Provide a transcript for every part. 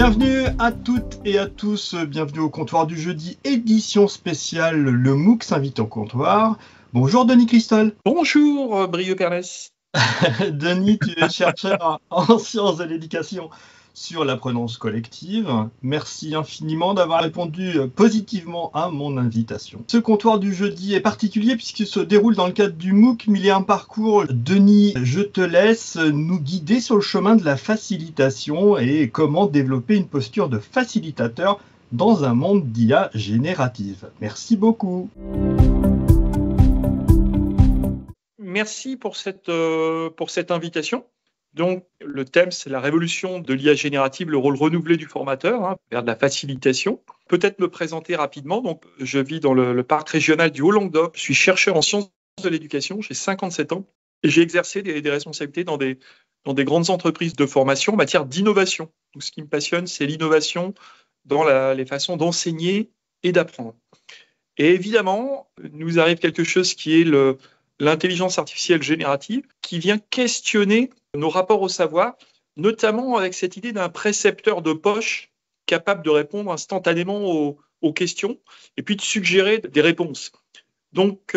Bienvenue à toutes et à tous, bienvenue au comptoir du jeudi, édition spéciale, le MOOC s'invite au comptoir. Bonjour Denis Christol. Bonjour Brieux Pernès. Denis, tu es chercheur en sciences de l'éducation sur l'apprenance collective. Merci infiniment d'avoir répondu positivement à mon invitation. Ce comptoir du jeudi est particulier puisqu'il se déroule dans le cadre du MOOC, mais il y a un parcours. Denis, je te laisse nous guider sur le chemin de la facilitation et comment développer une posture de facilitateur dans un monde d'IA générative. Merci beaucoup. Merci pour cette invitation. Donc, le thème, c'est la révolution de l'IA générative, le rôle renouvelé du formateur, vers de la facilitation. Peut-être me présenter rapidement. Donc, je vis dans le parc régional du Haut-Languedoc. Je suis chercheur en sciences de l'éducation. J'ai 57 ans et j'ai exercé des responsabilités dans des grandes entreprises de formation en matière d'innovation. Donc, ce qui me passionne, c'est l'innovation dans les façons d'enseigner et d'apprendre. Et évidemment, nous arrive quelque chose qui est l'intelligence artificielle générative, qui vient questionner nos rapports au savoir, notamment avec cette idée d'un précepteur de poche capable de répondre instantanément aux questions et puis de suggérer des réponses. Donc,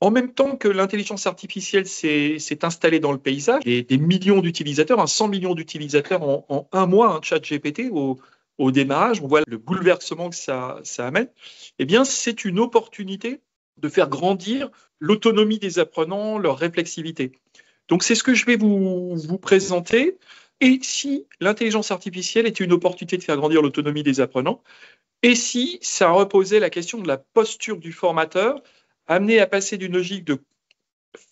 en même temps que l'intelligence artificielle s'est installée dans le paysage, des millions d'utilisateurs, 100 millions d'utilisateurs en un mois, ChatGPT au démarrage, on voit le bouleversement que ça amène, eh bien, c'est une opportunité de faire grandir l'autonomie des apprenants, leur réflexivité. Donc, c'est ce que je vais vous présenter. Et si l'intelligence artificielle était une opportunité de faire grandir l'autonomie des apprenants, et si ça reposait la question de la posture du formateur, amené à passer d'une logique de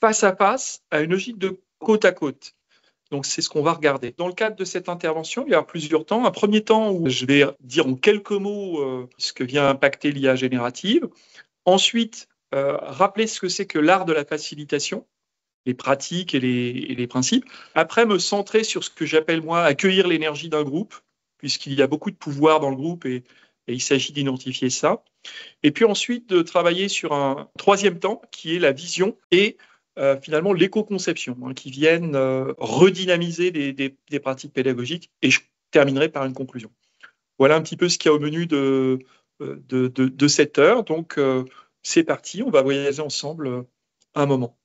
face à face à une logique de côte à côte. Donc, c'est ce qu'on va regarder. Dans le cadre de cette intervention, il y aura plusieurs temps. Un premier temps où je vais dire en quelques mots ce que vient impacter l'IA générative. Ensuite, rappeler ce que c'est que l'art de la facilitation, les pratiques et les principes. Après, me centrer sur ce que j'appelle, moi, accueillir l'énergie d'un groupe, puisqu'il y a beaucoup de pouvoir dans le groupe et il s'agit d'identifier ça. Et puis ensuite, de travailler sur un troisième temps, qui est la vision et finalement l'éco-conception, qui viennent redynamiser des pratiques pédagogiques. Et je terminerai par une conclusion. Voilà un petit peu ce qu'il y a au menu de cette heure. Donc, c'est parti, on va voyager ensemble un moment.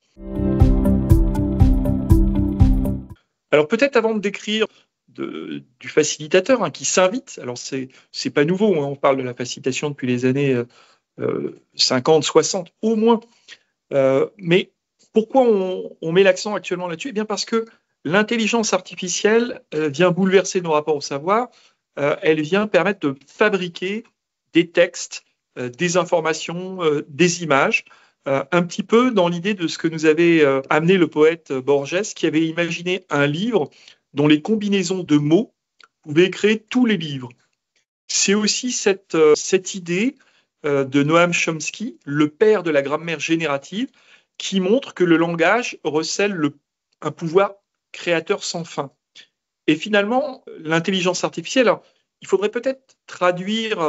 Alors, peut-être avant de décrire du facilitateur qui s'invite, alors c'est pas nouveau, on parle de la facilitation depuis les années 50, 60 au moins, mais pourquoi on met l'accent actuellement là-dessus ? Eh bien parce que l'intelligence artificielle vient bouleverser nos rapports au savoir, elle vient permettre de fabriquer des textes, des informations, des images, un petit peu dans l'idée de ce que nous avait amené le poète Borges, qui avait imaginé un livre dont les combinaisons de mots pouvaient créer tous les livres. C'est aussi cette idée de Noam Chomsky, le père de la grammaire générative, qui montre que le langage recèle un pouvoir créateur sans fin. Et finalement, l'intelligence artificielle, alors, il faudrait peut-être traduire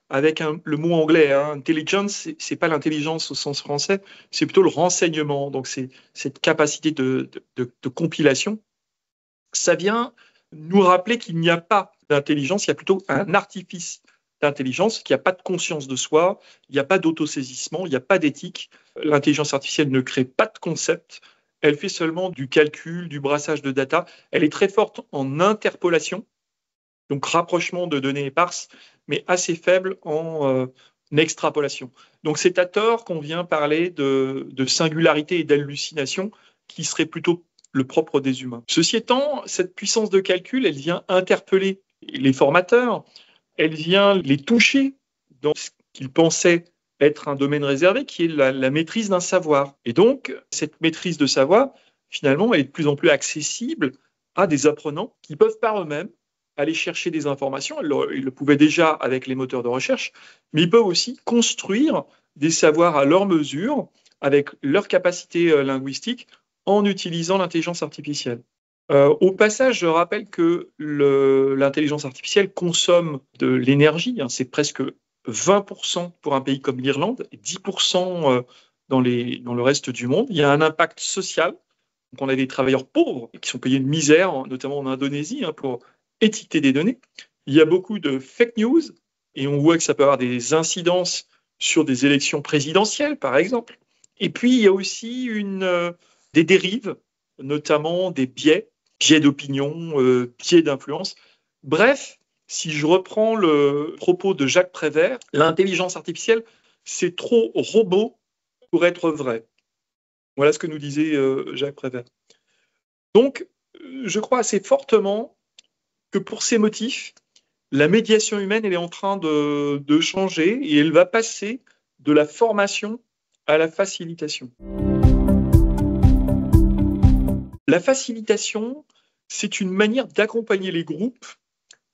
avec le mot anglais. Intelligence, c'est pas l'intelligence au sens français, c'est plutôt le renseignement. Donc, c'est cette capacité de compilation. Ça vient nous rappeler qu'il n'y a pas d'intelligence, il y a plutôt un artifice d'intelligence, qu'il n'y a pas de conscience de soi, il n'y a pas d'autosaisissement, il n'y a pas d'éthique. L'intelligence artificielle ne crée pas de concept, elle fait seulement du calcul, du brassage de data. Elle est très forte en interpolation, donc rapprochement de données éparses, mais assez faible en extrapolation. Donc c'est à tort qu'on vient parler de singularité et d'hallucination, qui serait plutôt le propre des humains. Ceci étant, cette puissance de calcul, elle vient interpeller les formateurs, elle vient les toucher dans ce qu'ils pensaient être un domaine réservé, qui est la maîtrise d'un savoir. Et donc, cette maîtrise de savoir, finalement, elle est de plus en plus accessible à des apprenants qui peuvent par eux-mêmes aller chercher des informations. Ils le pouvaient déjà avec les moteurs de recherche, mais ils peuvent aussi construire des savoirs à leur mesure, avec leur capacité linguistique, en utilisant l'intelligence artificielle. Au passage, je rappelle que l'intelligence artificielle consomme de l'énergie, c'est presque 20% pour un pays comme l'Irlande et 10% dans le reste du monde. Il y a un impact social. Donc on a des travailleurs pauvres qui sont payés de misère, notamment en Indonésie, pour étiqueter des données. Il y a beaucoup de fake news et on voit que ça peut avoir des incidences sur des élections présidentielles, par exemple. Et puis, il y a aussi des dérives, notamment des biais d'opinion, biais d'influence. Bref, si je reprends le propos de Jacques Prévert, l'intelligence artificielle, c'est trop robot pour être vrai. Voilà ce que nous disait Jacques Prévert. Donc, je crois assez fortement que pour ces motifs, la médiation humaine, elle est en train de changer et elle va passer de la formation à la facilitation. La facilitation, c'est une manière d'accompagner les groupes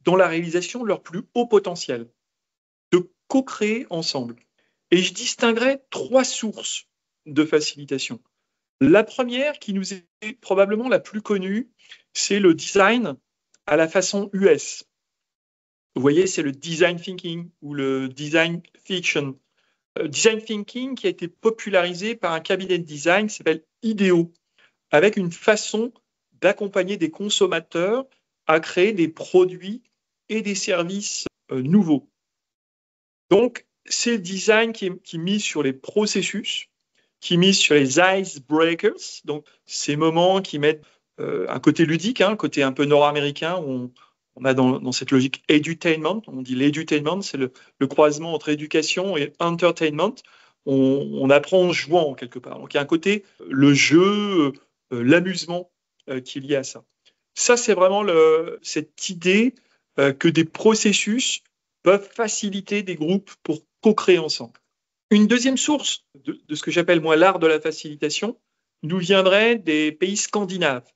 dans la réalisation de leur plus haut potentiel, de co-créer ensemble. Et je distinguerai 3 sources de facilitation. La première, qui nous est probablement la plus connue, c'est le design à la façon US. Vous voyez, c'est le design thinking ou le design fiction. Design thinking qui a été popularisé par un cabinet de design qui s'appelle IDEO, avec une façon d'accompagner des consommateurs à créer des produits et des services nouveaux. Donc, c'est le design qui mise sur les processus, qui mise sur les icebreakers, donc ces moments qui mettent un côté ludique, un côté un peu nord-américain, où on a dans cette logique edutainment, on dit l'edutainment, c'est le croisement entre éducation et entertainment. On apprend en jouant quelque part. Donc il y a un côté, le jeu, l'amusement qui est lié à ça. Ça, c'est vraiment cette idée que des processus peuvent faciliter des groupes pour co-créer ensemble. Une deuxième source de ce que j'appelle moi l'art de la facilitation nous viendrait des pays scandinaves.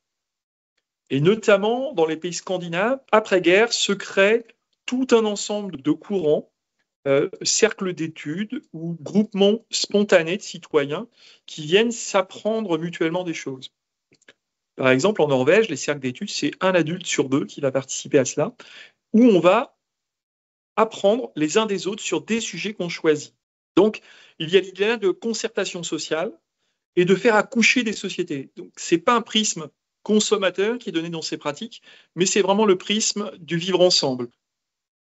Et notamment dans les pays scandinaves, après-guerre, se crée tout un ensemble de courants, cercles d'études ou groupements spontanés de citoyens qui viennent s'apprendre mutuellement des choses. Par exemple, en Norvège, les cercles d'études, c'est 1 adulte sur 2 qui va participer à cela, où on va apprendre les uns des autres sur des sujets qu'on choisit. Donc, il y a l'idée de concertation sociale et de faire accoucher des sociétés. Donc, ce n'est pas un prisme consommateur qui est donné dans ces pratiques, mais c'est vraiment le prisme du vivre ensemble.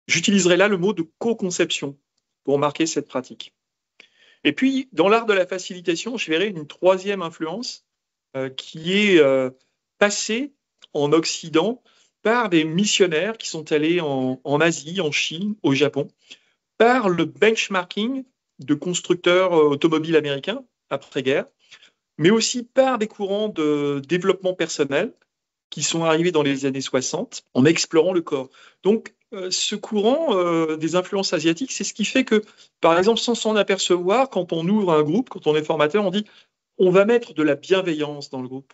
J'utiliserai là le mot de co-conception pour marquer cette pratique. Et puis, dans l'art de la facilitation, je verrai une troisième influence qui est passée en Occident par des missionnaires qui sont allés en Asie, en Chine, au Japon, par le benchmarking de constructeurs automobiles américains après-guerre, mais aussi par des courants de développement personnel qui sont arrivés dans les années 60 en explorant le corps. Donc, ce courant des influences asiatiques, c'est ce qui fait que, par exemple, sans s'en apercevoir, quand on ouvre un groupe, quand on est formateur, on dit on va mettre de la bienveillance dans le groupe.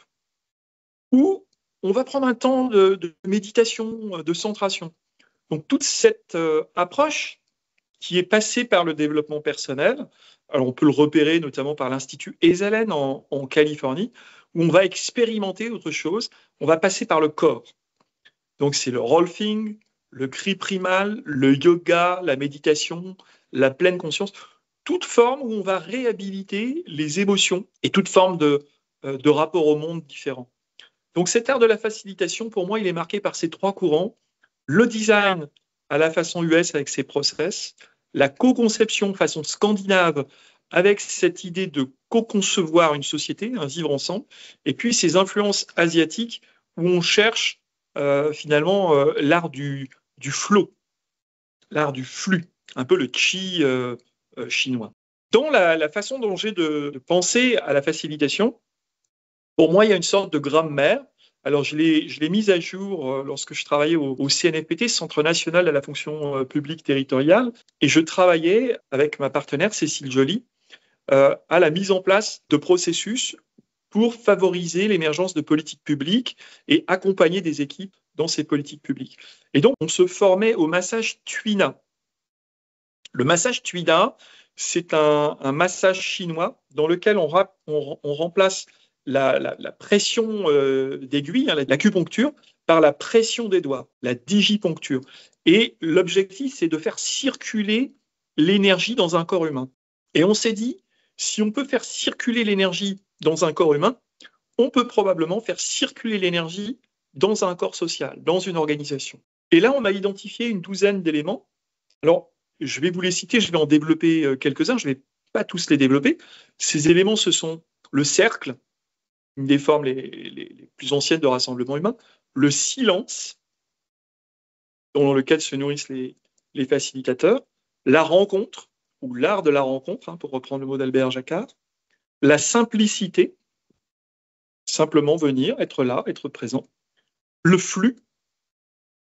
Ou on va prendre un temps de méditation, de centration. Donc, toute cette approche qui est passée par le développement personnel, alors on peut le repérer notamment par l'Institut Esalen en Californie, où on va expérimenter autre chose, on va passer par le corps. Donc c'est le rolfing, le cri primal, le yoga, la méditation, la pleine conscience, toute forme où on va réhabiliter les émotions et toute forme de rapport au monde différent. Donc cet art de la facilitation, pour moi, il est marqué par ces 3 courants, le design à la façon US avec ses process, la co-conception façon scandinave avec cette idée de co-concevoir une société, un vivre ensemble, et puis ces influences asiatiques où on cherche finalement l'art du flow, l'art du flux, un peu le qi chinois. Dans la façon dont j'ai de penser à la facilitation, pour moi, il y a une sorte de grammaire. Alors, je l'ai mise à jour lorsque je travaillais au CNFPT, Centre national de la fonction publique territoriale, et je travaillais avec ma partenaire Cécile Joly à la mise en place de processus pour favoriser l'émergence de politiques publiques et accompagner des équipes dans ces politiques publiques. Et donc, on se formait au massage Tuina. Le massage Tuina, c'est un massage chinois dans lequel on remplace la pression d'aiguille, l'acupuncture, par la pression des doigts, la digipuncture. Et l'objectif, c'est de faire circuler l'énergie dans un corps humain. Et on s'est dit, si on peut faire circuler l'énergie dans un corps humain, on peut probablement faire circuler l'énergie dans un corps social, dans une organisation. Et là, on a identifié une douzaine d'éléments. Alors, je vais vous les citer, je vais en développer quelques-uns, je ne vais pas tous les développer. Ces éléments, ce sont le cercle, une des formes les plus anciennes de rassemblement humain, le silence, dans lequel se nourrissent les facilitateurs, la rencontre, ou l'art de la rencontre, pour reprendre le mot d'Albert Jacquard, la simplicité, simplement venir, être là, être présent, le flux,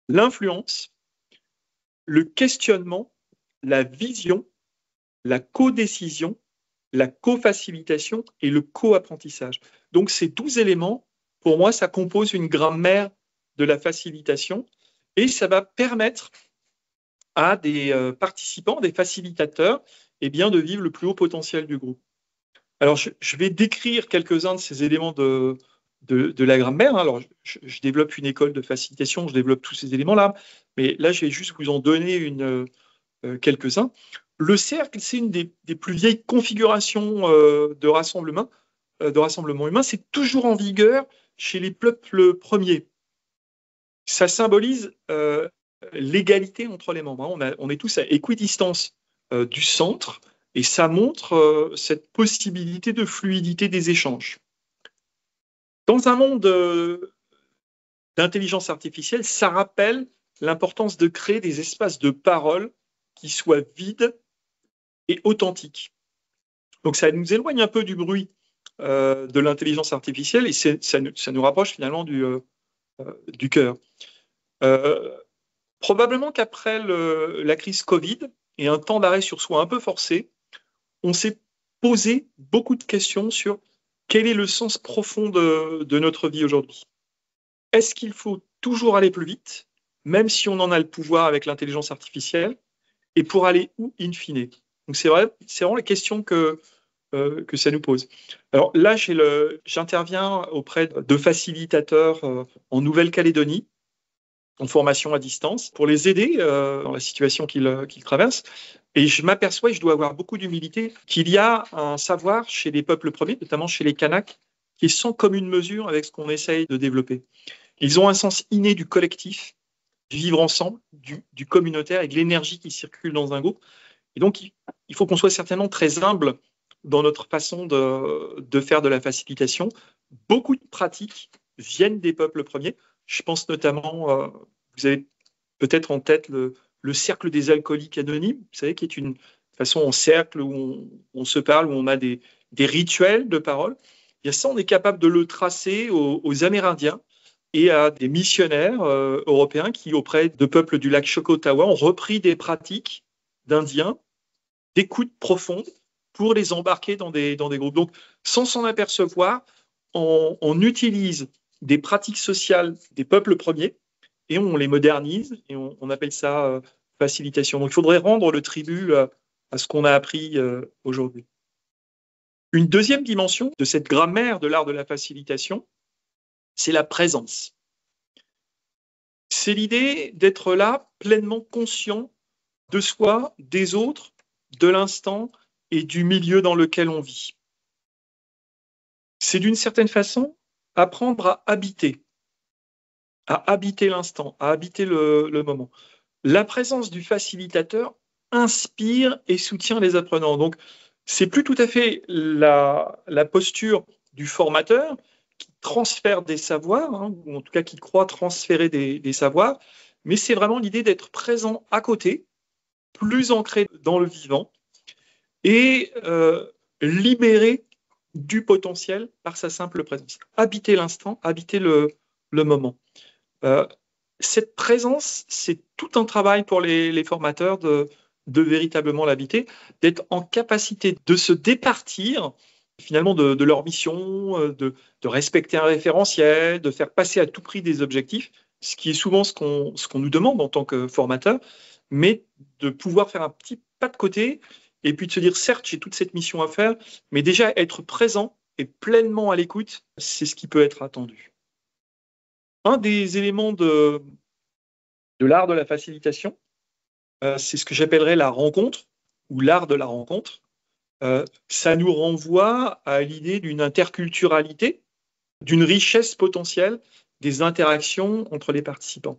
l'influence, le questionnement, la vision, la codécision, la co-facilitation et le co-apprentissage. Donc ces 12 éléments, pour moi, ça compose une grammaire de la facilitation et ça va permettre à des participants, des facilitateurs, de vivre le plus haut potentiel du groupe. Alors, je vais décrire quelques-uns de ces éléments de la grammaire. Alors, je développe une école de facilitation, je développe tous ces éléments-là, mais là, je vais juste vous en donner quelques-uns. Le cercle, c'est une des plus vieilles configurations de rassemblement humain. C'est toujours en vigueur chez les peuples premiers. Ça symbolise l'égalité entre les membres. On est tous à équidistance du centre et ça montre cette possibilité de fluidité des échanges. Dans un monde d'intelligence artificielle, ça rappelle l'importance de créer des espaces de parole qui soient vides et authentiques. Donc ça nous éloigne un peu du bruit de l'intelligence artificielle et ça nous rapproche finalement du cœur. Probablement qu'après la crise Covid et un temps d'arrêt sur soi un peu forcé, on s'est posé beaucoup de questions sur quel est le sens profond de notre vie aujourd'hui. Est-ce qu'il faut toujours aller plus vite, même si on en a le pouvoir avec l'intelligence artificielle, et pour aller où in fine? Donc c'est vraiment la question que ça nous pose. Alors là, j'interviens auprès de facilitateurs en Nouvelle-Calédonie, en formation à distance, pour les aider dans la situation qu'ils traversent. Et je m'aperçois, et je dois avoir beaucoup d'humilité, qu'il y a un savoir chez les peuples premiers, notamment chez les Kanaks, qui est sans commune mesure avec ce qu'on essaye de développer. Ils ont un sens inné du collectif, du vivre ensemble, du communautaire et de l'énergie qui circule dans un groupe. Et donc, il faut qu'on soit certainement très humble dans notre façon de faire de la facilitation. Beaucoup de pratiques viennent des peuples premiers. Je pense notamment, vous avez peut-être en tête le cercle des alcooliques anonymes, vous savez, qui est une façon en cercle où on se parle, où on a des rituels de parole. Et ça, on est capable de le tracer aux Amérindiens et à des missionnaires européens qui, auprès de peuples du lac Chocotawa, ont repris des pratiques d'Indiens d'écoute profonde pour les embarquer dans des groupes. Donc, sans s'en apercevoir, on utilise des pratiques sociales des peuples premiers et on les modernise et on appelle ça facilitation. Donc, il faudrait rendre le tribut à ce qu'on a appris aujourd'hui. Une deuxième dimension de cette grammaire de l'art de la facilitation, c'est la présence. C'est l'idée d'être là pleinement conscient de soi, des autres, de l'instant et du milieu dans lequel on vit. C'est d'une certaine façon apprendre à habiter l'instant, à habiter le moment. La présence du facilitateur inspire et soutient les apprenants. Donc, c'est plus tout à fait la posture du formateur qui transfère des savoirs, ou en tout cas qui croit transférer des savoirs, mais c'est vraiment l'idée d'être présent à côté, plus ancré dans le vivant, et libéré du potentiel par sa simple présence. Habiter l'instant, habiter le moment. Cette présence, c'est tout un travail pour les formateurs de véritablement l'habiter, d'être en capacité de se départir finalement de leur mission, de respecter un référentiel, de faire passer à tout prix des objectifs, ce qui est souvent ce qu'on nous demande en tant que formateur, mais de pouvoir faire un petit pas de côté et puis de se dire, certes, j'ai toute cette mission à faire, mais déjà être présent et pleinement à l'écoute, c'est ce qui peut être attendu. Un des éléments de l'art de la facilitation, c'est ce que j'appellerais la rencontre ou l'art de la rencontre. Ça nous renvoie à l'idée d'une interculturalité, d'une richesse potentielle des interactions entre les participants.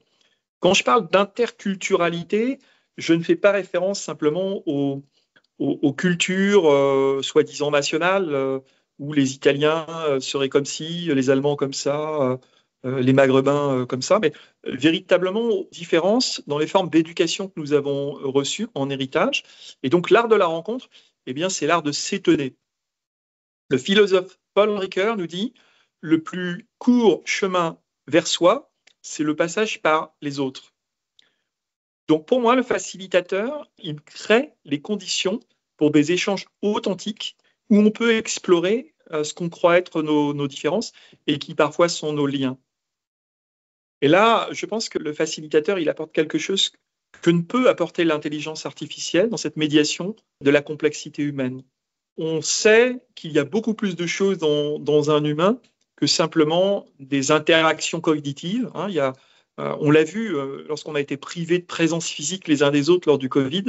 Quand je parle d'interculturalité, je ne fais pas référence simplement aux cultures soi-disant nationales, où les Italiens seraient comme ci, les Allemands comme ça, les Maghrébins comme ça, mais véritablement aux différences dans les formes d'éducation que nous avons reçues en héritage. Et donc l'art de la rencontre, eh bien, c'est l'art de s'étonner. Le philosophe Paul Ricoeur nous dit « Le plus court chemin vers soi, c'est le passage par les autres ». Donc pour moi, le facilitateur, il crée les conditions pour des échanges authentiques où on peut explorer ce qu'on croit être nos différences et qui parfois sont nos liens. Et là, je pense que le facilitateur, il apporte quelque chose que ne peut apporter l'intelligence artificielle dans cette médiation de la complexité humaine. On sait qu'il y a beaucoup plus de choses dans un humain que simplement des interactions cognitives. On l'a vu lorsqu'on a été privés de présence physique les uns des autres lors du Covid.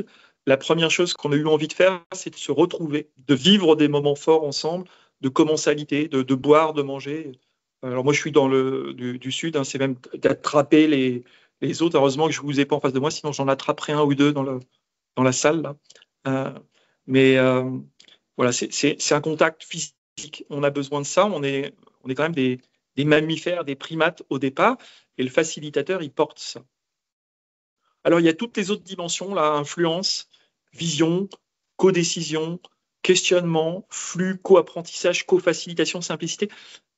La première chose qu'on a eu envie de faire, c'est de se retrouver, de vivre des moments forts ensemble, de commensalité, de boire, de manger. Alors moi, je suis du Sud, c'est même d'attraper les autres. Heureusement que je ne vous ai pas en face de moi, sinon j'en attraperai un ou deux dans la salle, là. Voilà, c'est un contact physique. On a besoin de ça. On est quand même des mammifères, des primates au départ, et le facilitateur, il porte ça. Alors, il y a toutes les autres dimensions, là, influence, vision, codécision, questionnement, flux, co-apprentissage, co-facilitation, simplicité.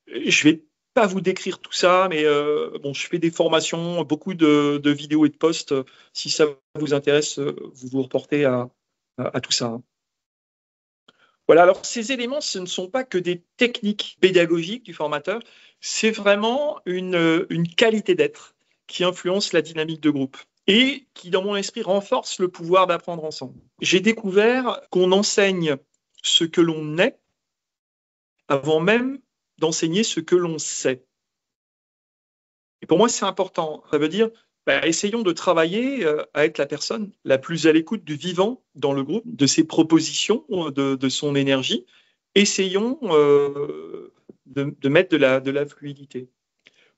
Je ne vais pas vous décrire tout ça, mais je fais des formations, beaucoup de vidéos et de posts. Si ça vous intéresse, vous vous reportez à tout ça. Voilà, alors ces éléments, ce ne sont pas que des techniques pédagogiques du formateur, c'est vraiment une qualité d'être qui influence la dynamique de groupe et qui, dans mon esprit, renforce le pouvoir d'apprendre ensemble. J'ai découvert qu'on enseigne ce que l'on est avant même d'enseigner ce que l'on sait. Et pour moi, c'est important. Ça veut dire, essayons de travailler à être la personne la plus à l'écoute du vivant dans le groupe, de ses propositions, de son énergie. Essayons de mettre de la fluidité.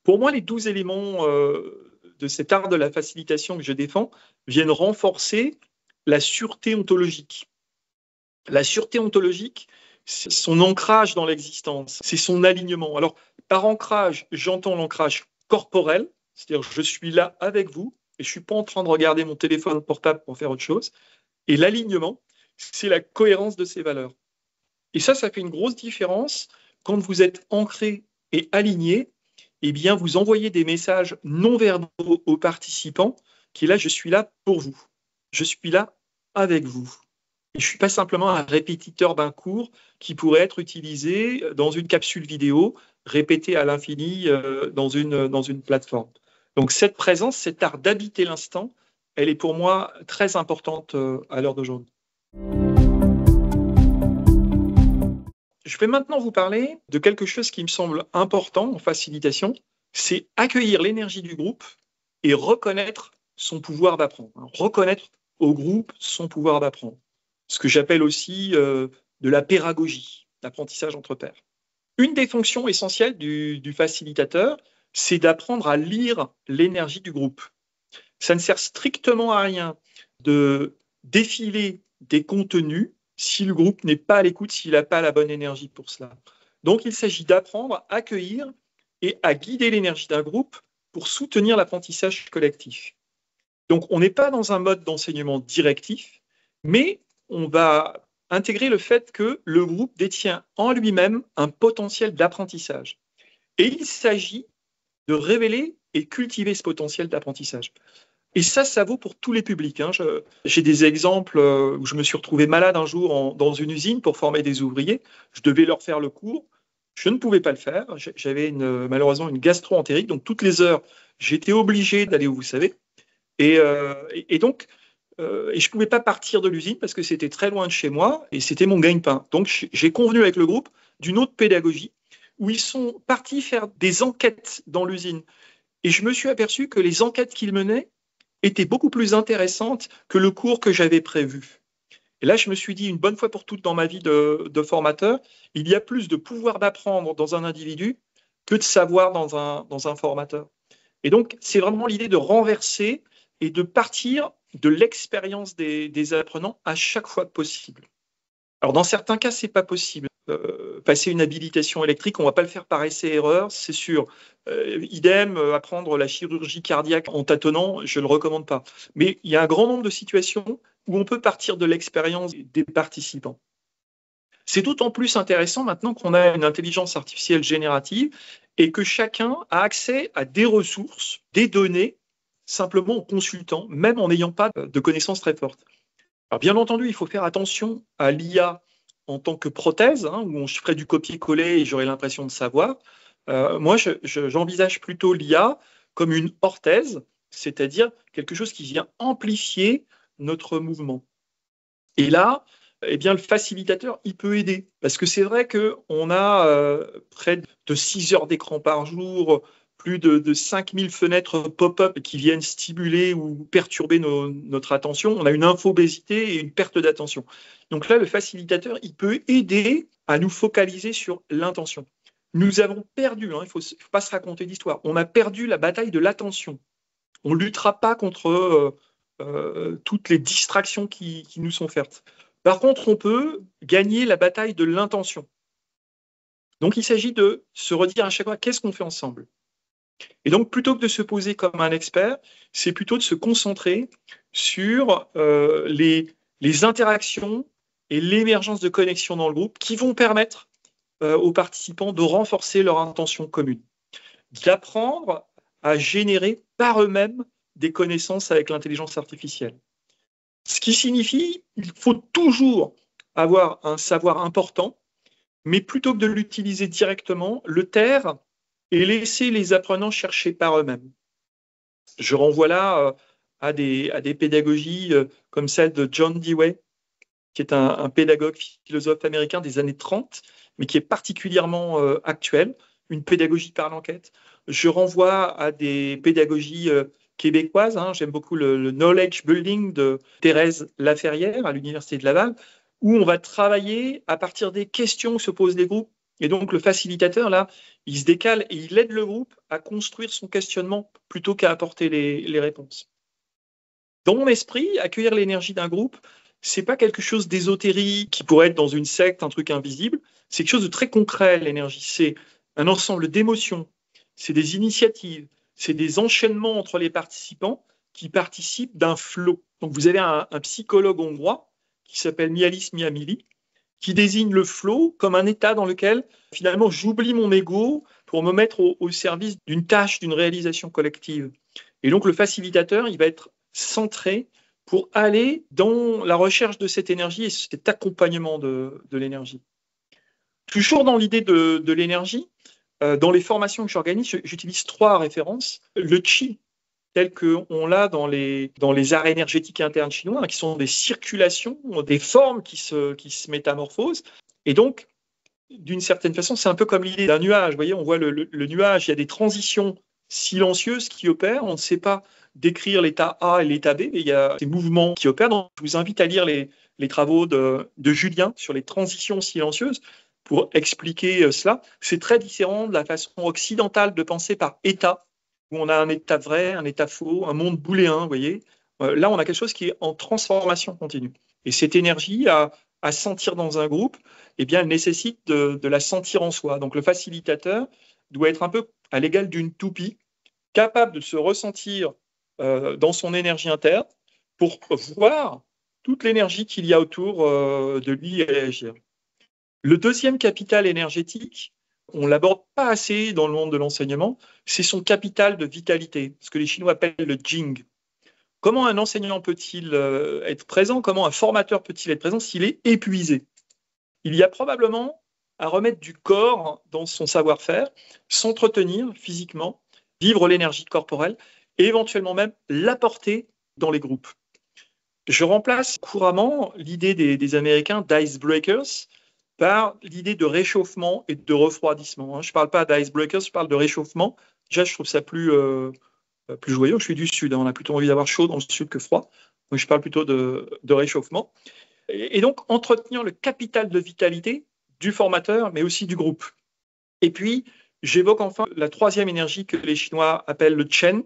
Pour moi, les 12 éléments de cet art de la facilitation que je défends viennent renforcer la sûreté ontologique. La sûreté ontologique, c'est son ancrage dans l'existence, c'est son alignement. Alors, par ancrage, j'entends l'ancrage corporel, c'est-à-dire je suis là avec vous et je ne suis pas en train de regarder mon téléphone portable pour faire autre chose. Et l'alignement, c'est la cohérence de ces valeurs. Et ça fait une grosse différence quand vous êtes ancré et aligné. Eh bien, vous envoyez des messages non verbaux aux participants qui est là, je suis là pour vous. Je suis là avec vous. Et je ne suis pas simplement un répétiteur d'un cours qui pourrait être utilisé dans une capsule vidéo, répété à l'infini dans une plateforme. Donc cette présence, cet art d'habiter l'instant, elle est pour moi très importante à l'heure d'aujourd'hui. Je vais maintenant vous parler de quelque chose qui me semble important en facilitation, c'est accueillir l'énergie du groupe et reconnaître son pouvoir d'apprendre. Reconnaître au groupe son pouvoir d'apprendre. Ce que j'appelle aussi de la pédagogie, l'apprentissage entre pairs. Une des fonctions essentielles du facilitateur, c'est d'apprendre à lire l'énergie du groupe. Ça ne sert strictement à rien de défiler des contenus si le groupe n'est pas à l'écoute, s'il n'a pas la bonne énergie pour cela. Donc, il s'agit d'apprendre à accueillir et à guider l'énergie d'un groupe pour soutenir l'apprentissage collectif. Donc, on n'est pas dans un mode d'enseignement directif, mais on va intégrer le fait que le groupe détient en lui-même un potentiel d'apprentissage. Et il s'agit de révéler et cultiver ce potentiel d'apprentissage. Et ça vaut pour tous les publics. J'ai des exemples où je me suis retrouvé malade un jour dans une usine pour former des ouvriers. Je devais leur faire le cours. Je ne pouvais pas le faire. J'avais malheureusement une gastro-entérite. Donc, toutes les heures, j'étais obligé d'aller où vous savez. Et donc, je ne pouvais pas partir de l'usine parce que c'était très loin de chez moi et c'était mon gagne-pain. Donc, j'ai convenu avec le groupe d'une autre pédagogie où ils sont partis faire des enquêtes dans l'usine. Et je me suis aperçu que les enquêtes qu'ils menaient étaient beaucoup plus intéressantes que le cours que j'avais prévu. Et là, je me suis dit, une bonne fois pour toutes dans ma vie de formateur, il y a plus de pouvoir d'apprendre dans un individu que de savoir dans un formateur. Et donc, c'est vraiment l'idée de renverser et de partir de l'expérience des apprenants à chaque fois que possible. Alors, dans certains cas, ce n'est pas possible. Passer une habilitation électrique, on ne va pas le faire par essai-erreur, c'est sûr. Idem, apprendre la chirurgie cardiaque en tâtonnant, je ne le recommande pas. Mais il y a un grand nombre de situations où on peut partir de l'expérience des participants. C'est d'autant plus intéressant maintenant qu'on a une intelligence artificielle générative et que chacun a accès à des ressources, des données, simplement en consultant, même en n'ayant pas de connaissances très fortes. Alors bien entendu, il faut faire attention à l'IA en tant que prothèse, où on ferait du copier-coller et j'aurais l'impression de savoir. Moi, j'envisage plutôt l'IA comme une orthèse, c'est-à-dire quelque chose qui vient amplifier notre mouvement. Et là, eh bien, le facilitateur, il peut aider. Parce que c'est vrai qu'on a près de 6 heures d'écran par jour, plus de 5000 fenêtres pop-up qui viennent stimuler ou perturber notre attention. On a une infobésité et une perte d'attention. Donc là, le facilitateur, il peut aider à nous focaliser sur l'intention. Nous avons perdu, il ne faut pas se raconter d'histoire, on a perdu la bataille de l'attention. On ne luttera pas contre toutes les distractions qui nous sont faites. Par contre, on peut gagner la bataille de l'intention. Donc, il s'agit de se redire à chaque fois qu'est-ce qu'on fait ensemble. Et donc, plutôt que de se poser comme un expert, c'est plutôt de se concentrer sur les interactions et l'émergence de connexions dans le groupe qui vont permettre aux participants de renforcer leur intention commune, d'apprendre à générer par eux-mêmes des connaissances avec l'intelligence artificielle. Ce qui signifie qu'il faut toujours avoir un savoir important, mais plutôt que de l'utiliser directement, le taire et laisser les apprenants chercher par eux-mêmes. Je renvoie là à des pédagogies comme celle de John Dewey, qui est un pédagogue philosophe américain des années 30, mais qui est particulièrement actuelle, une pédagogie par l'enquête. Je renvoie à des pédagogies québécoises. J'aime beaucoup le knowledge building de Thérèse Laferrière à l'Université de Laval, où on va travailler à partir des questions que se posent les groupes. Et donc, le facilitateur, là, il se décale et il aide le groupe à construire son questionnement plutôt qu'à apporter les réponses. Dans mon esprit, accueillir l'énergie d'un groupe, c'est pas quelque chose d'ésotérique qui pourrait être dans une secte, un truc invisible. C'est quelque chose de très concret, l'énergie. C'est un ensemble d'émotions, c'est des initiatives, c'est des enchaînements entre les participants qui participent d'un flot. Donc, vous avez un psychologue hongrois qui s'appelle Mialis Miamili, qui désigne le flow comme un état dans lequel, finalement, j'oublie mon ego pour me mettre au service d'une tâche, d'une réalisation collective. Et donc, le facilitateur, il va être centré pour aller dans la recherche de cette énergie et cet accompagnement de l'énergie. Toujours dans l'idée de l'énergie, dans les formations que j'organise, j'utilise 3 références. Le qi, tel qu'on l'a dans les arts énergétiques internes chinois, qui sont des circulations, des formes qui se métamorphosent. Et donc, d'une certaine façon, c'est un peu comme l'idée d'un nuage. Vous voyez, on voit le nuage, il y a des transitions silencieuses qui opèrent. On ne sait pas décrire l'état A et l'état B, mais il y a des mouvements qui opèrent. Donc, je vous invite à lire les travaux de Julien sur les transitions silencieuses pour expliquer cela. C'est très différent de la façon occidentale de penser par état, où on a un état vrai, un état faux, un monde booléen, vous voyez. Là, on a quelque chose qui est en transformation continue. Et cette énergie à sentir dans un groupe, eh bien, elle nécessite de la sentir en soi. Donc, le facilitateur doit être un peu à l'égal d'une toupie, capable de se ressentir dans son énergie interne pour voir toute l'énergie qu'il y a autour de lui et réagir. Le deuxième capital énergétique, on ne l'aborde pas assez dans le monde de l'enseignement, c'est son capital de vitalité, ce que les Chinois appellent le Jing. Comment un enseignant peut-il être présent? Comment un formateur peut-il être présent s'il est épuisé? Il y a probablement à remettre du corps dans son savoir-faire, s'entretenir physiquement, vivre l'énergie corporelle et éventuellement même l'apporter dans les groupes. Je remplace couramment l'idée des Américains d'icebreakers par l'idée de réchauffement et de refroidissement. Je ne parle pas d'icebreakers, je parle de réchauffement. Déjà, je trouve ça plus joyeux. Je suis du Sud, on a plutôt envie d'avoir chaud dans le Sud que froid. Donc, je parle plutôt de réchauffement. Et donc, entretenir le capital de vitalité du formateur, mais aussi du groupe. Et puis, J'évoque enfin la troisième énergie que les Chinois appellent le Chen,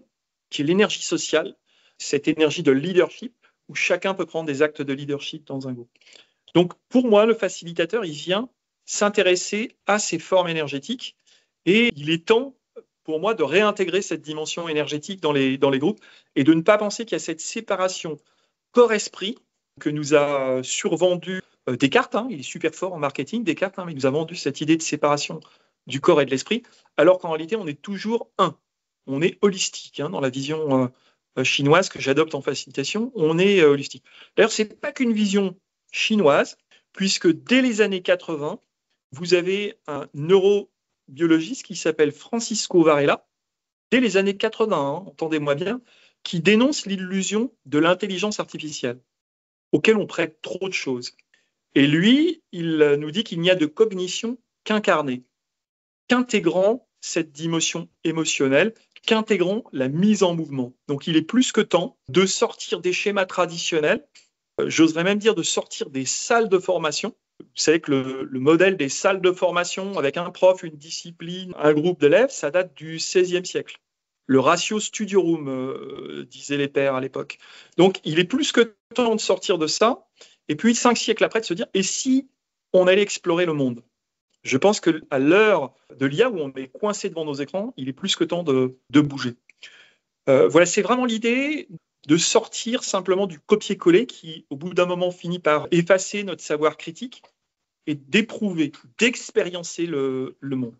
qui est l'énergie sociale, cette énergie de leadership, où chacun peut prendre des actes de leadership dans un groupe. Donc, pour moi, le facilitateur, il vient s'intéresser à ces formes énergétiques et il est temps, pour moi, de réintégrer cette dimension énergétique dans les groupes et de ne pas penser qu'il y a cette séparation corps-esprit que nous a survendu Descartes. Il est super fort en marketing, Descartes, mais il nous a vendu cette idée de séparation du corps et de l'esprit, alors qu'en réalité, on est toujours un. On est holistique dans la vision chinoise que j'adopte en facilitation. On est holistique. D'ailleurs, ce n'est pas qu'une vision chinoise, puisque dès les années 80, vous avez un neurobiologiste qui s'appelle Francisco Varela, dès les années 80, entendez-moi bien, qui dénonce l'illusion de l'intelligence artificielle, auquel on prête trop de choses. Et lui, il nous dit qu'il n'y a de cognition qu'incarnée, qu'intégrant cette dimension émotionnelle, qu'intégrant la mise en mouvement. Donc il est plus que temps de sortir des schémas traditionnels, j'oserais même dire de sortir des salles de formation. Vous savez que le modèle des salles de formation avec un prof, une discipline, un groupe d'élèves, ça date du XVIe siècle. Le ratio studio room, disaient les pères à l'époque. Donc il est plus que temps de sortir de ça, et puis 5 siècles après de se dire, et si on allait explorer le monde? Je pense qu'à l'heure de l'IA, où on est coincé devant nos écrans, il est plus que temps de bouger. Voilà, c'est vraiment l'idée de sortir simplement du copier-coller qui, au bout d'un moment, finit par effacer notre savoir critique et d'éprouver, d'expériencer le monde.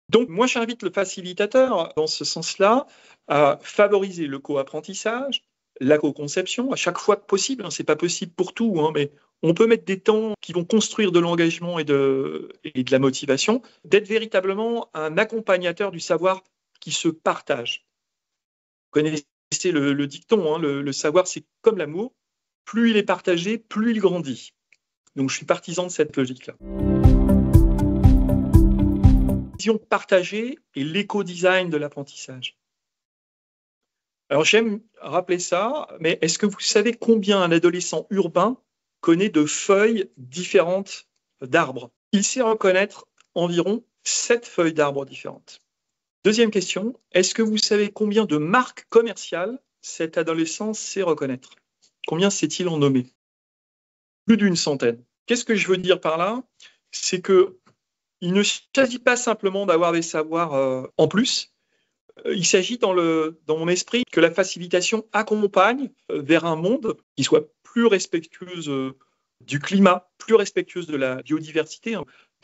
Donc, moi, j'invite le facilitateur, dans ce sens-là, à favoriser le co-apprentissage, la co-conception, à chaque fois que possible. Ce n'est pas possible pour tout, mais on peut mettre des temps qui vont construire de l'engagement et de la motivation, d'être véritablement un accompagnateur du savoir qui se partage. Vous connaissez le dicton, le savoir, c'est comme l'amour. Plus il est partagé, plus il grandit. Donc, je suis partisan de cette logique-là. Vision partagée et l'éco-design de l'apprentissage. Alors, j'aime rappeler ça, mais est-ce que vous savez combien un adolescent urbain connaît de feuilles différentes d'arbres? Il sait reconnaître environ 7 feuilles d'arbres différentes. Deuxième question, est-ce que vous savez combien de marques commerciales cet adolescent sait reconnaître? Combien sait-il en nommer? Plus d'une centaine. Qu'est-ce que je veux dire par là? C'est qu'il ne s'agit pas simplement d'avoir des savoirs en plus. Il s'agit dans mon esprit que la facilitation accompagne vers un monde qui soit plus respectueuse du climat, plus respectueuse de la biodiversité.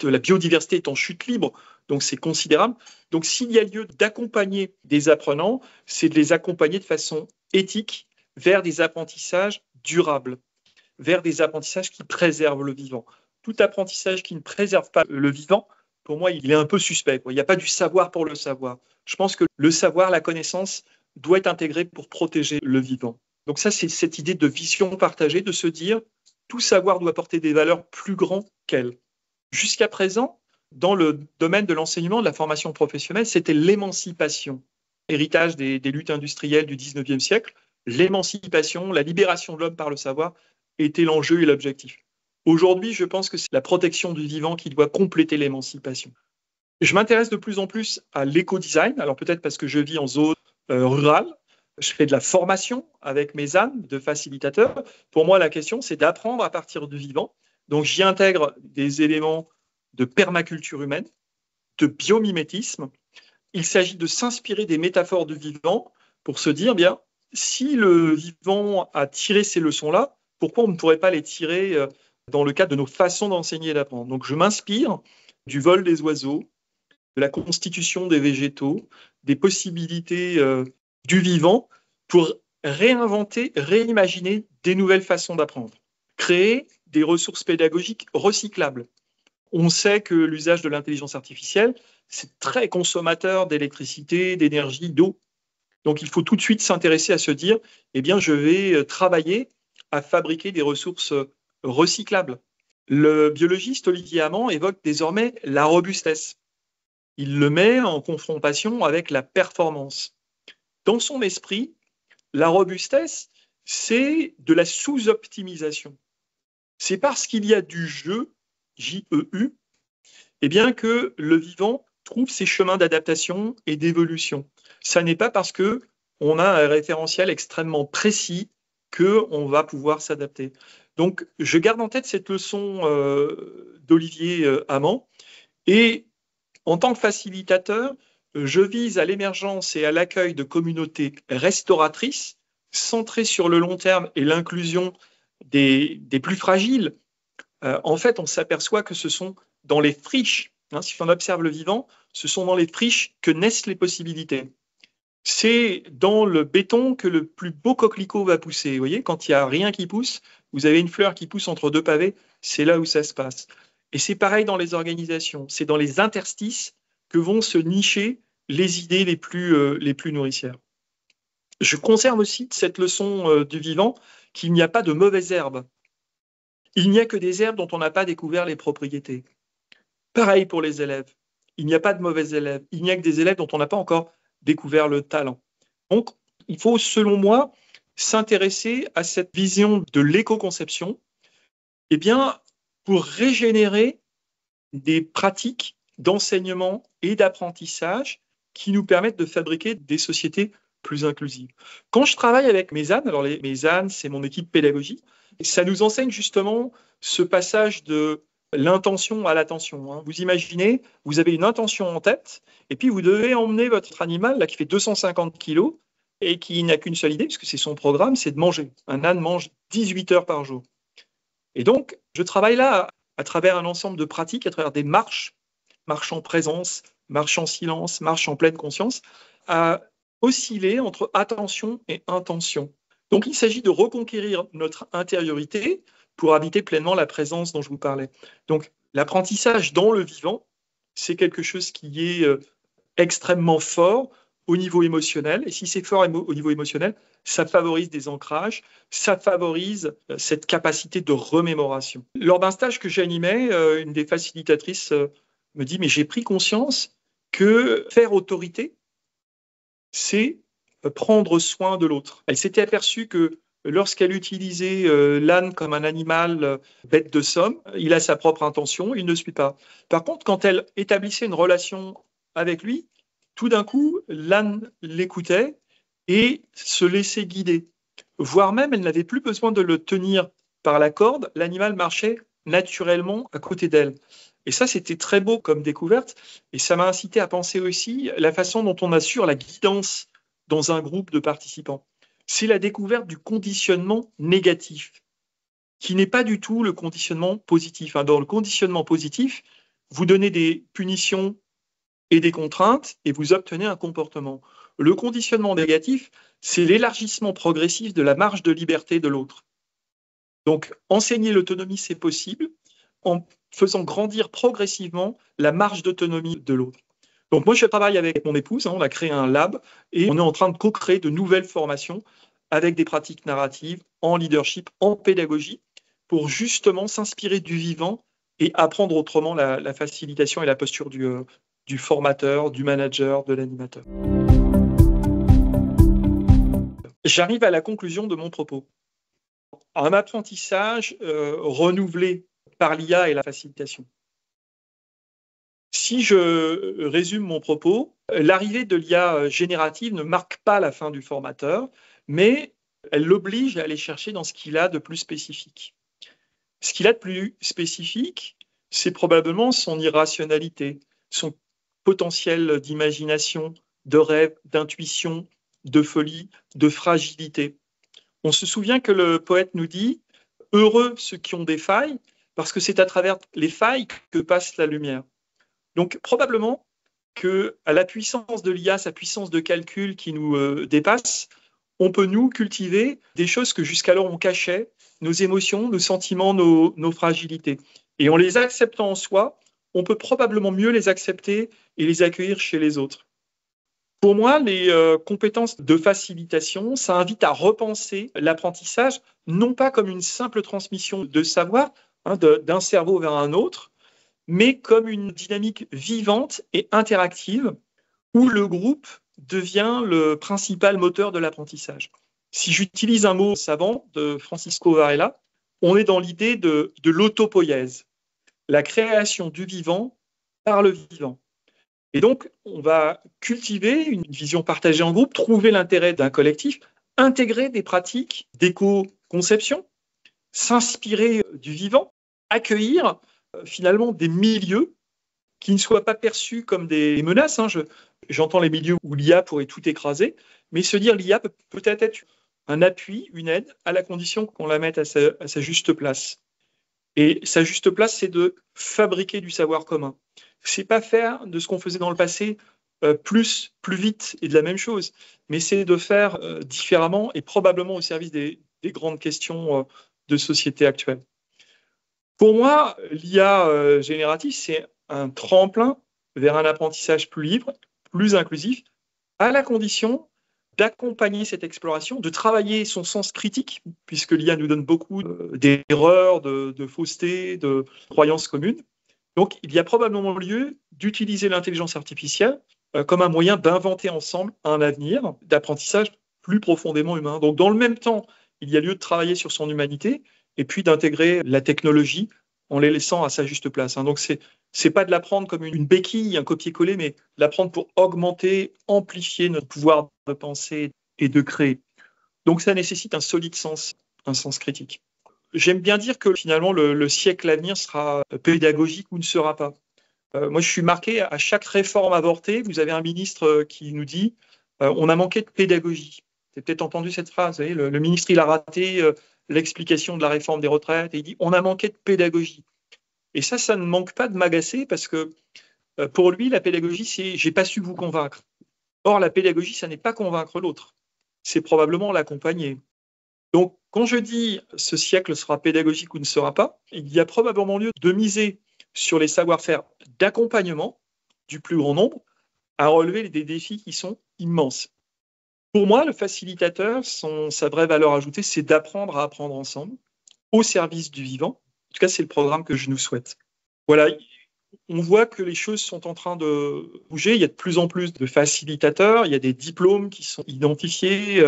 La biodiversité est en chute libre, donc c'est considérable. Donc s'il y a lieu d'accompagner des apprenants, c'est de les accompagner de façon éthique vers des apprentissages durables, vers des apprentissages qui préservent le vivant. Tout apprentissage qui ne préserve pas le vivant, pour moi, il est un peu suspect. Il n'y a pas du savoir pour le savoir. Je pense que le savoir, la connaissance, doit être intégré pour protéger le vivant. Donc ça, c'est cette idée de vision partagée, de se dire tout savoir doit porter des valeurs plus grandes qu'elle. Jusqu'à présent, dans le domaine de l'enseignement, de la formation professionnelle, c'était l'émancipation, héritage des luttes industrielles du 19e siècle. L'émancipation, la libération de l'homme par le savoir était l'enjeu et l'objectif. Aujourd'hui, je pense que c'est la protection du vivant qui doit compléter l'émancipation. Je m'intéresse de plus en plus à l'éco-design, alors peut-être parce que je vis en zone rurale. Je fais de la formation avec mes âmes de facilitateurs. Pour moi, la question, c'est d'apprendre à partir du vivant. Donc, j'y intègre des éléments de permaculture humaine, de biomimétisme. Il s'agit de s'inspirer des métaphores du vivant pour se dire, bien, si le vivant a tiré ces leçons-là, pourquoi on ne pourrait pas les tirer dans le cadre de nos façons d'enseigner et d'apprendre? Donc, je m'inspire du vol des oiseaux, de la constitution des végétaux, des possibilités du vivant pour réinventer, réimaginer des nouvelles façons d'apprendre. Créer des ressources pédagogiques recyclables. On sait que l'usage de l'intelligence artificielle, c'est très consommateur d'électricité, d'énergie, d'eau. Donc, il faut tout de suite s'intéresser à se dire, eh bien, je vais travailler à fabriquer des ressources recyclables. Le biologiste Olivier Amand évoque désormais la robustesse. Il le met en confrontation avec la performance. Dans son esprit, la robustesse, c'est de la sous-optimisation. C'est parce qu'il y a du jeu, J-E-U, eh bien que le vivant trouve ses chemins d'adaptation et d'évolution. Ça n'est pas parce que on a un référentiel extrêmement précis qu'on va pouvoir s'adapter. Donc, je garde en tête cette leçon d'Olivier Amand. Et en tant que facilitateur, je vise à l'émergence et à l'accueil de communautés restauratrices, centrées sur le long terme et l'inclusion des plus fragiles. En fait, on s'aperçoit que ce sont dans les friches, si on observe le vivant, ce sont dans les friches que naissent les possibilités. C'est dans le béton que le plus beau coquelicot va pousser. Vous voyez, quand il n'y a rien qui pousse, vous avez une fleur qui pousse entre deux pavés, c'est là où ça se passe. Et c'est pareil dans les organisations, c'est dans les interstices que vont se nicher les idées les plus nourricières. Je conserve aussi de cette leçon du vivant qu'il n'y a pas de mauvaises herbes. Il n'y a que des herbes dont on n'a pas découvert les propriétés. Pareil pour les élèves. Il n'y a pas de mauvais élèves. Il n'y a que des élèves dont on n'a pas encore découvert le talent. Donc, il faut, selon moi, s'intéresser à cette vision de l'éco-conception, eh bien, pour régénérer des pratiques d'enseignement et d'apprentissage qui nous permettent de fabriquer des sociétés plus inclusives. Quand je travaille avec mes ânes, alors mes ânes, c'est mon équipe pédagogique, ça nous enseigne justement ce passage de l'intention à l'attention. Vous imaginez, vous avez une intention en tête, et puis vous devez emmener votre animal là, qui fait 250 kilos et qui n'a qu'une seule idée, puisque c'est son programme, c'est de manger. Un âne mange 18 heures par jour. Et donc, je travaille là à travers un ensemble de pratiques, à travers des marches, marche en présence, marche en silence, marche en pleine conscience, à osciller entre attention et intention. Donc, il s'agit de reconquérir notre intériorité pour habiter pleinement la présence dont je vous parlais. Donc, l'apprentissage dans le vivant, c'est quelque chose qui est extrêmement fort au niveau émotionnel. Et si c'est fort au niveau émotionnel, ça favorise des ancrages, ça favorise cette capacité de remémoration. Lors d'un stage que j'animais, une des facilitatrices me dit « Mais j'ai pris conscience que faire autorité, c'est prendre soin de l'autre. » Elle s'était aperçue que lorsqu'elle utilisait l'âne comme un animal bête de somme, il a sa propre intention, il ne suit pas. Par contre, quand elle établissait une relation avec lui, tout d'un coup, l'âne l'écoutait et se laissait guider. Voire même, elle n'avait plus besoin de le tenir par la corde, l'animal marchait naturellement à côté d'elle. Et ça, c'était très beau comme découverte, et ça m'a incité à penser aussi la façon dont on assure la guidance dans un groupe de participants. C'est la découverte du conditionnement négatif, qui n'est pas du tout le conditionnement positif. Dans le conditionnement positif, vous donnez des punitions et des contraintes et vous obtenez un comportement. Le conditionnement négatif, c'est l'élargissement progressif de la marge de liberté de l'autre. Donc, enseigner l'autonomie, c'est possible en faisant grandir progressivement la marge d'autonomie de l'autre. Donc, moi, je travaille avec mon épouse, on a créé un lab et on est en train de co-créer de nouvelles formations avec des pratiques narratives en leadership, en pédagogie, pour justement s'inspirer du vivant et apprendre autrement la facilitation et la posture du formateur, du manager, de l'animateur. J'arrive à la conclusion de mon propos. Un apprentissage renouvelé par l'IA et la facilitation. Si je résume mon propos, l'arrivée de l'IA générative ne marque pas la fin du formateur, mais elle l'oblige à aller chercher dans ce qu'il a de plus spécifique. Ce qu'il a de plus spécifique, c'est probablement son irrationalité, son potentiel d'imagination, de rêve, d'intuition, de folie, de fragilité. On se souvient que le poète nous dit « Heureux ceux qui ont des failles, parce que c'est à travers les failles que passe la lumière ». Donc probablement qu'à la puissance de l'IA, sa puissance de calcul qui nous dépasse, on peut nous cultiver des choses que jusqu'alors on cachait, nos émotions, nos sentiments, nos fragilités. Et en les acceptant en soi, on peut probablement mieux les accepter et les accueillir chez les autres. Pour moi, les compétences de facilitation, ça invite à repenser l'apprentissage, non pas comme une simple transmission de savoir d'un cerveau vers un autre, mais comme une dynamique vivante et interactive où le groupe devient le principal moteur de l'apprentissage. Si j'utilise un mot savant de Francisco Varela, on est dans l'idée de l'autopoïèse, la création du vivant par le vivant. Et donc, on va cultiver une vision partagée en groupe, trouver l'intérêt d'un collectif, intégrer des pratiques d'éco-conception, s'inspirer du vivant, accueillir finalement des milieux qui ne soient pas perçus comme des menaces. J'entends les milieux où l'IA pourrait tout écraser, mais se dire l'IA peut peut-être être un appui, une aide, à la condition qu'on la mette à sa juste place. Et sa juste place, c'est de fabriquer du savoir commun. C'est pas faire de ce qu'on faisait dans le passé plus vite et de la même chose, mais c'est de faire différemment et probablement au service des grandes questions de société actuelle. Pour moi, l'IA générative, c'est un tremplin vers un apprentissage plus libre, plus inclusif, à la condition d'accompagner cette exploration, de travailler son sens critique, puisque l'IA nous donne beaucoup d'erreurs, de faussetés, de croyances communes. Donc, il y a probablement lieu d'utiliser l'intelligence artificielle comme un moyen d'inventer ensemble un avenir d'apprentissage plus profondément humain. Donc, dans le même temps, il y a lieu de travailler sur son humanité et puis d'intégrer la technologie en les laissant à sa juste place. Donc, c'est pas de l'apprendre comme une béquille, un copier-coller, mais l'apprendre pour augmenter, amplifier notre pouvoir de penser et de créer. Donc, ça nécessite un solide sens, un sens critique. J'aime bien dire que finalement, le siècle à venir sera pédagogique ou ne sera pas. Moi, je suis marqué à chaque réforme avortée. Vous avez un ministre qui nous dit on a manqué de pédagogie. Vous avez peut-être entendu cette phrase. Vous voyez, le ministre, il a raté l'explication de la réforme des retraites et il dit on a manqué de pédagogie. Et ça ne manque pas de m'agacer parce que pour lui, la pédagogie, c'est j'ai pas su vous convaincre. Or, la pédagogie, ça n'est pas convaincre l'autre. C'est probablement l'accompagner. Donc, quand je dis ce siècle sera pédagogique ou ne sera pas, il y a probablement lieu de miser sur les savoir-faire d'accompagnement du plus grand nombre à relever des défis qui sont immenses. Pour moi, le facilitateur, sa vraie valeur ajoutée, c'est d'apprendre à apprendre ensemble au service du vivant. En tout cas, c'est le programme que je nous souhaite. Voilà, on voit que les choses sont en train de bouger. Il y a de plus en plus de facilitateurs, il y a des diplômes qui sont identifiés,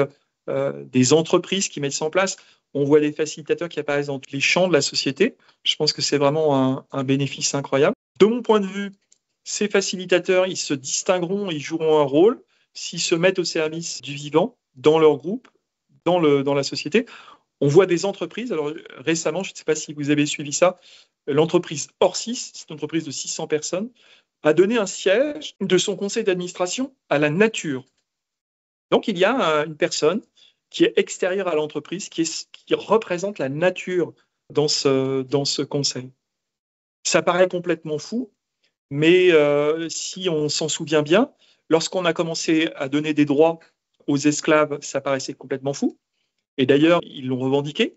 des entreprises qui mettent ça en place. On voit des facilitateurs qui apparaissent dans tous les champs de la société. Je pense que c'est vraiment un bénéfice incroyable. De mon point de vue, ces facilitateurs, ils se distingueront, ils joueront un rôle s'ils se mettent au service du vivant, dans leur groupe, dans la société. On voit des entreprises, alors récemment, je ne sais pas si vous avez suivi ça, l'entreprise Orsis, c'est une entreprise de 600 personnes, a donné un siège de son conseil d'administration à la nature. Donc il y a une personne qui est extérieure à l'entreprise, qui représente la nature dans ce conseil. Ça paraît complètement fou, mais si on s'en souvient bien, lorsqu'on a commencé à donner des droits aux esclaves, ça paraissait complètement fou. Et d'ailleurs, ils l'ont revendiqué.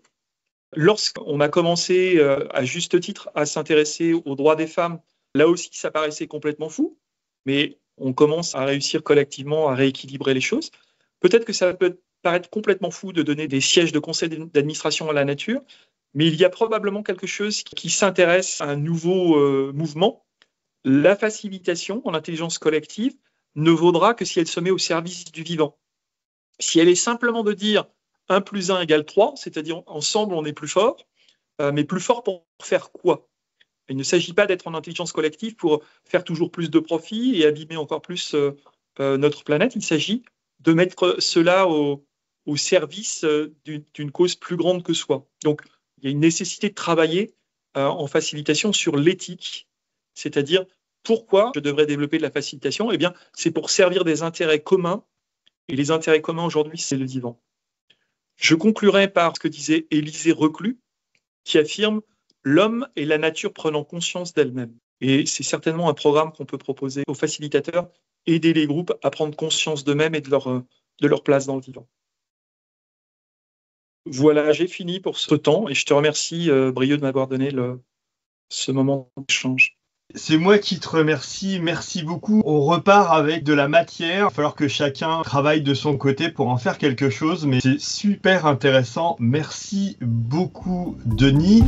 Lorsqu'on a commencé, à juste titre, à s'intéresser aux droits des femmes, là aussi, ça paraissait complètement fou. Mais on commence à réussir collectivement à rééquilibrer les choses. Peut-être que ça peut paraître complètement fou de donner des sièges de conseil d'administration à la nature, mais il y a probablement quelque chose qui s'intéresse à un nouveau mouvement. La facilitation en intelligence collective ne vaudra que si elle se met au service du vivant. Si elle est simplement de dire 1 + 1 = 3, c'est-à-dire ensemble on est plus fort, mais plus fort pour faire quoi? Il ne s'agit pas d'être en intelligence collective pour faire toujours plus de profit et abîmer encore plus notre planète. Il s'agit de mettre cela au service d'une cause plus grande que soi. Donc, il y a une nécessité de travailler en facilitation sur l'éthique, c'est-à-dire pourquoi je devrais développer de la facilitation? Eh bien, c'est pour servir des intérêts communs, et les intérêts communs aujourd'hui, c'est le vivant. Je conclurai par ce que disait Élisée Reclus, qui affirme « L'homme et la nature prenant conscience d'elle-même ». Et c'est certainement un programme qu'on peut proposer aux facilitateurs, aider les groupes à prendre conscience d'eux-mêmes et de leur place dans le vivant. Voilà, j'ai fini pour ce temps et je te remercie, Brieux, de m'avoir donné ce moment d'échange. C'est moi qui te remercie, merci beaucoup. On repart avec de la matière. Il va falloir que chacun travaille de son côté pour en faire quelque chose, mais c'est super intéressant. Merci beaucoup, Denis.